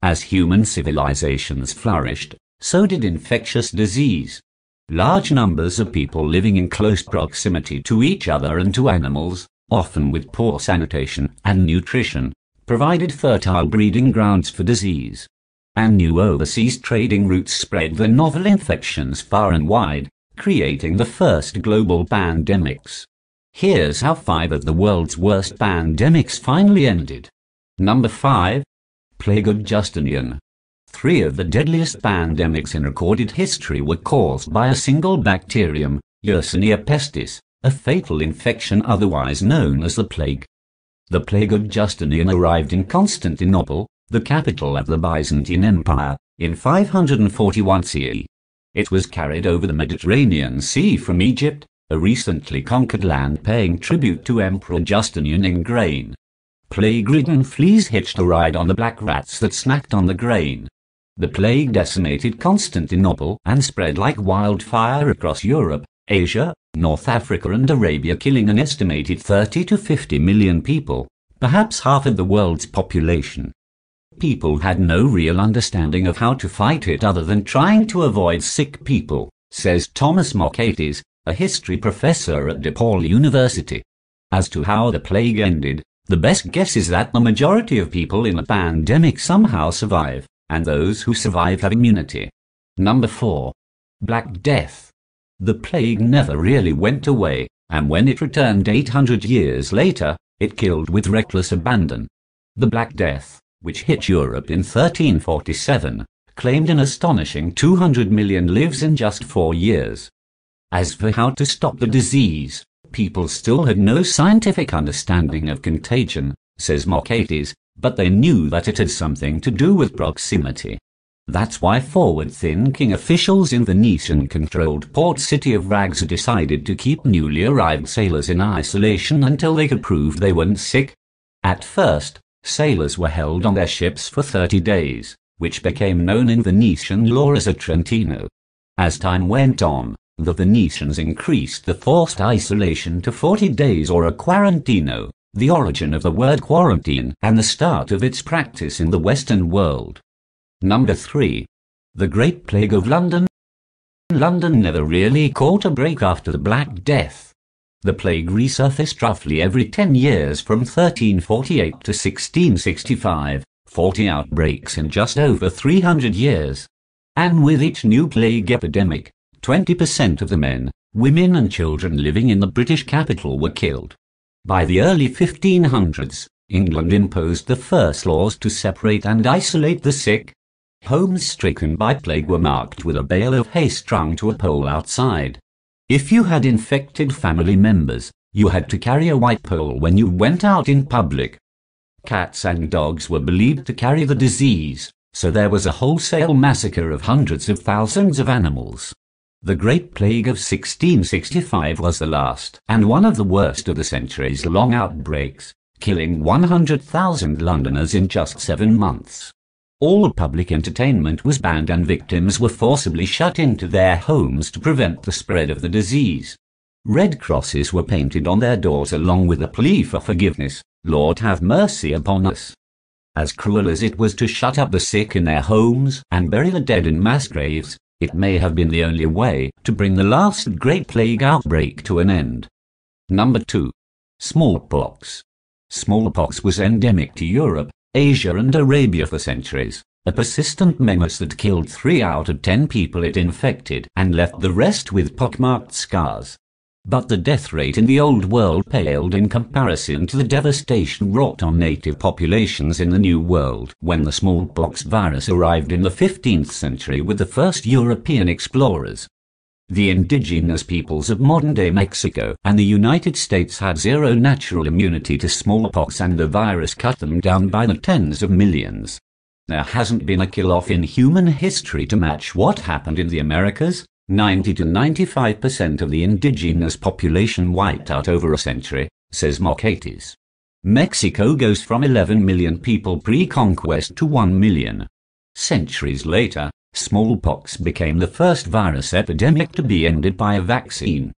As human civilizations flourished, so did infectious disease. Large numbers of people living in close proximity to each other and to animals, often with poor sanitation and nutrition, provided fertile breeding grounds for disease. And new overseas trading routes spread the novel infections far and wide, creating the first global pandemics. Here's how 5 of the world's worst pandemics finally ended. Number 5. Plague of Justinian. 3 of the deadliest pandemics in recorded history were caused by a single bacterium, Yersinia pestis, a fatal infection otherwise known as the plague. The plague of Justinian arrived in Constantinople, the capital of the Byzantine Empire, in 541 CE. It was carried over the Mediterranean Sea from Egypt, a recently conquered land paying tribute to Emperor Justinian in grain. Plague-ridden fleas hitched a ride on the black rats that snacked on the grain. The plague decimated Constantinople and spread like wildfire across Europe, Asia, North Africa and Arabia, killing an estimated 30 to 50 million people, perhaps half of the world's population. People had no real understanding of how to fight it other than trying to avoid sick people, says Thomas Mockaitis, a history professor at DePaul University. As to how the plague ended, the best guess is that the majority of people in a pandemic somehow survive, and those who survive have immunity. Number 4. Black Death. The plague never really went away, and when it returned 800 years later, it killed with reckless abandon. The Black Death, which hit Europe in 1347, claimed an astonishing 200 million lives in just 4 years. As for how to stop the disease, people still had no scientific understanding of contagion, says Mockaitis, but they knew that it had something to do with proximity. That's why forward-thinking officials in the Venetian-controlled port city of Rags decided to keep newly arrived sailors in isolation until they could prove they weren't sick. At first, sailors were held on their ships for 30 days, which became known in Venetian law as a Trentino. As time went on, the Venetians increased the forced isolation to 40 days or a quarantino, the origin of the word quarantine and the start of its practice in the Western world. Number 3. The Great Plague of London. London never really caught a break after the Black Death. The plague resurfaced roughly every 10 years from 1348 to 1665, 40 outbreaks in just over 300 years. And with each new plague epidemic, 20% of the men, women and children living in the British capital were killed. By the early 1500s, England imposed the first laws to separate and isolate the sick. Homes stricken by plague were marked with a bale of hay strung to a pole outside. If you had infected family members, you had to carry a white pole when you went out in public. Cats and dogs were believed to carry the disease, so there was a wholesale massacre of hundreds of thousands of animals. The Great Plague of 1665 was the last and one of the worst of the centuries-long outbreaks, killing 100,000 Londoners in just 7 months. All public entertainment was banned and victims were forcibly shut into their homes to prevent the spread of the disease. Red crosses were painted on their doors along with a plea for forgiveness, "Lord, have mercy upon us." As cruel as it was to shut up the sick in their homes and bury the dead in mass graves, it may have been the only way to bring the last Great Plague outbreak to an end. Number 2. Smallpox. Smallpox was endemic to Europe, Asia and Arabia for centuries, a persistent menace that killed 3 out of 10 people it infected and left the rest with pockmarked scars. But the death rate in the Old World paled in comparison to the devastation wrought on native populations in the New World when the smallpox virus arrived in the 15th century with the first European explorers. The indigenous peoples of modern-day Mexico and the United States had zero natural immunity to smallpox, and the virus cut them down by the tens of millions. There hasn't been a kill-off in human history to match what happened in the Americas. 90 to 95% of the indigenous population wiped out over a century, says Mockaitis. Mexico goes from 11 million people pre-conquest to 1 million. Centuries later, smallpox became the first virus epidemic to be ended by a vaccine.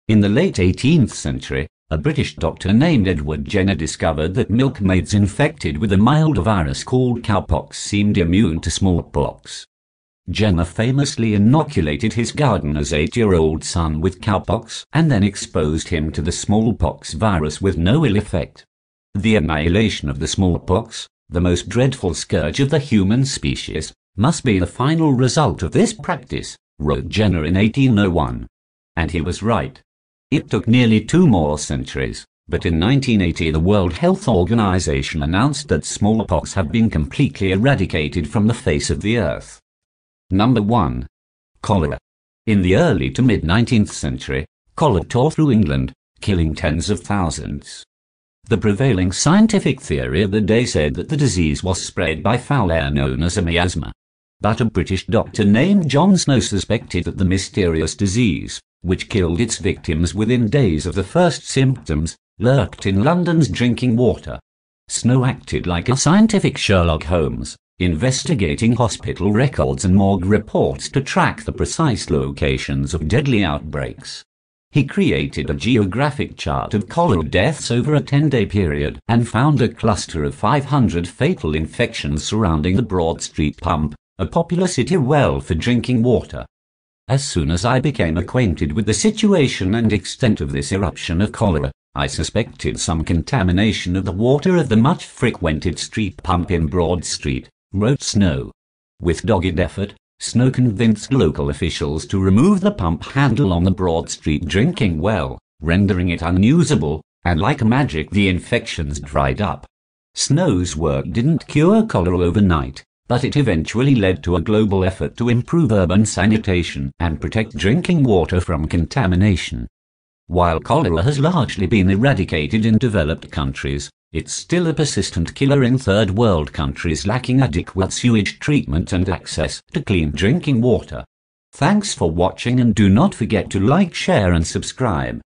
In the late 18th century, A British doctor named Edward Jenner discovered that milkmaids infected with a mild virus called cowpox seemed immune to smallpox. Jenner famously inoculated his gardener's 8-year-old son with cowpox and then exposed him to the smallpox virus with no ill effect. The annihilation of the smallpox, the most dreadful scourge of the human species, must be the final result of this practice, wrote Jenner in 1801. And he was right. It took nearly 2 more centuries, but in 1980 the World Health Organization announced that smallpox had been completely eradicated from the face of the earth. Number 1. Cholera. In the early to mid-19th century, cholera tore through England, killing tens of thousands. The prevailing scientific theory of the day said that the disease was spread by foul air known as a miasma. But a British doctor named John Snow suspected that the mysterious disease, which killed its victims within days of the first symptoms, lurked in London's drinking water. Snow acted like a scientific Sherlock Holmes, investigating hospital records and morgue reports to track the precise locations of deadly outbreaks. He created a geographic chart of cholera deaths over a 10-day period and found a cluster of 500 fatal infections surrounding the Broad Street pump, a popular city well for drinking water. As soon as I became acquainted with the situation and extent of this eruption of cholera, I suspected some contamination of the water of the much-frequented street pump in Broad Street, wrote Snow. With dogged effort, Snow convinced local officials to remove the pump handle on the Broad Street drinking well, rendering it unusable, and like magic the infections dried up. Snow's work didn't cure cholera overnight, but it eventually led to a global effort to improve urban sanitation and protect drinking water from contamination. While cholera has largely been eradicated in developed countries, it's still a persistent killer in third world countries lacking adequate sewage treatment and access to clean drinking water. Thanks for watching and do not forget to like, share and subscribe.